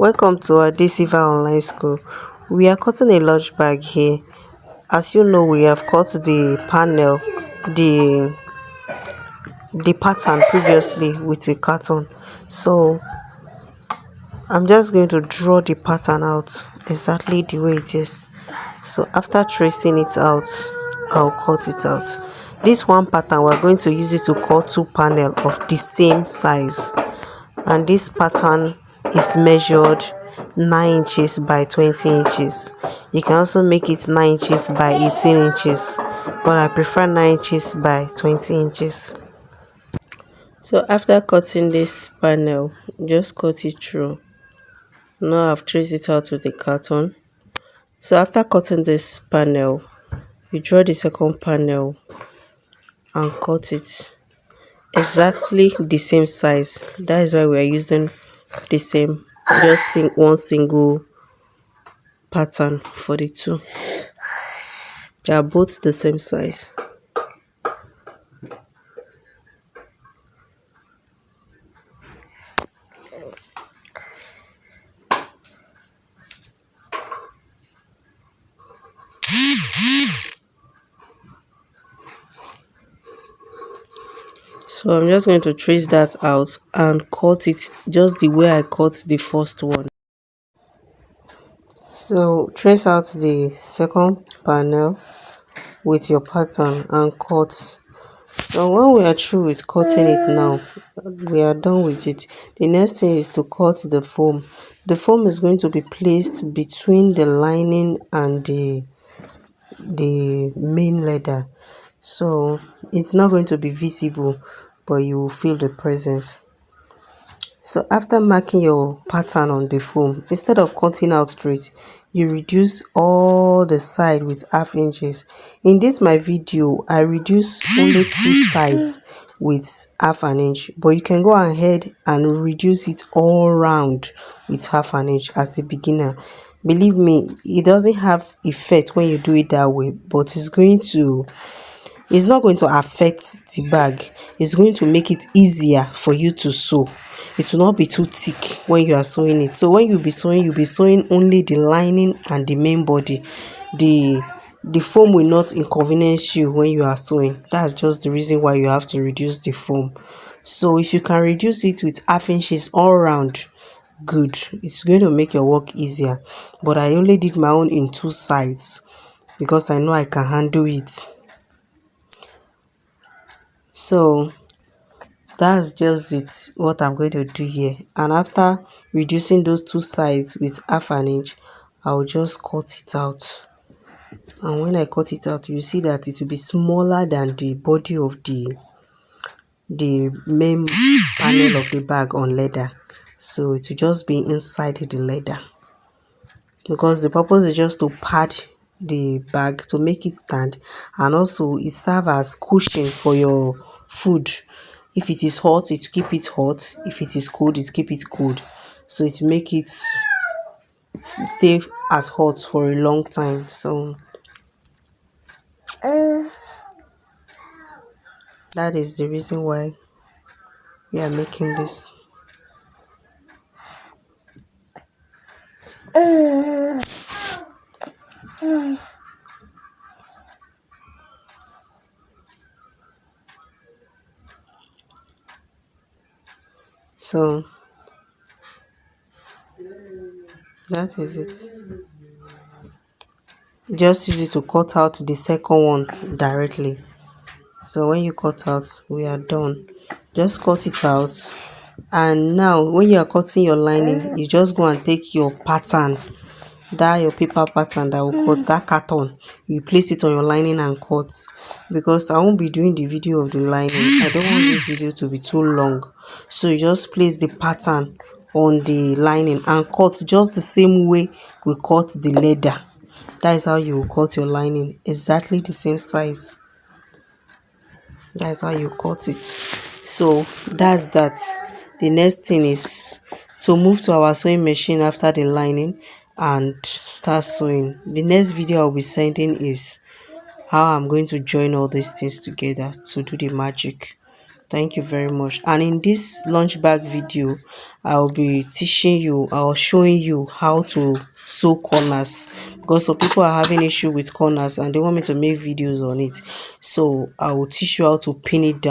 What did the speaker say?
Welcome to our Silver Online School. We are cutting a large bag here. As you know, we have cut the panel, the pattern previously with a carton. So I'm just going to draw the pattern out exactly the way it is. So after tracing it out, I'll cut it out. This one pattern, we're going to use it to cut two panel of the same size, and this pattern is measured 9 inches by 20 inches. You can also make it 9 inches by 18 inches, but I prefer 9 inches by 20 inches. So after cutting this panel, just cut it through. Now I've traced it out with the carton. So after cutting this panel, you draw the second panel and cut it exactly the same size. That is why we are using the same, just one single pattern for the two. They are both the same size. So I'm just going to trace that out and cut it just the way I cut the first one. So trace out the second panel with your pattern and cut. So when we are through with cutting it now, we are done with it. The next thing is to cut the foam. The foam is going to be placed between the lining and the main leather, so it's not going to be visible, but you will feel the presence. So after marking your pattern on the foam, instead of cutting out straight, you reduce all the side with half inches. In this my video, I reduce only two sides with half an inch, but you can go ahead and reduce it all round with half an inch as a beginner. Believe me, it doesn't have effect when you do it that way, but it's not going to affect the bag. It's going to make it easier for you to sew. It will not be too thick when you are sewing it. So when you'll be sewing only the lining and the main body. The foam will not inconvenience you when you are sewing. That's just the reason why you have to reduce the foam. So if you can reduce it with half inches all around, good. It's going to make your work easier. But I only did my own in two sides because I know I can handle it. So that's just it, what I'm going to do here. And after reducing those two sides with half an inch, I'll just cut it out. And when I cut it out, you see that it will be smaller than the body of the main panel of the bag on leather. So it will just be inside the leather, because the purpose is just to pad the bag to make it stand, and also it serves as cushion for your food. If it is hot, it keep it hot. If it is cold, it keep it cold. So it make it stay as hot for a long time. So that is the reason why we are making this. So that is it. Just use it to cut out the second one directly. So when you cut out, we are done. Just cut it out. And now when you are cutting your lining, you just go and take your pattern, that your paper pattern that will cut, that carton, you place it on your lining and cut. Because I won't be doing the video of the lining, I don't want this video to be too long. So you just place the pattern on the lining and cut just the same way we cut the leather. That is how you will cut your lining, exactly the same size. That's how you cut it. So that's that. The next thing is to move to our sewing machine after the lining and start sewing. The next video I'll be sending is how I'm going to join all these things together to do the magic. Thank you very much. And in this lunch bag video, I'll be teaching you or showing you how to sew corners, because some people are having issue with corners and they want me to make videos on it. So I will teach you how to pin it down.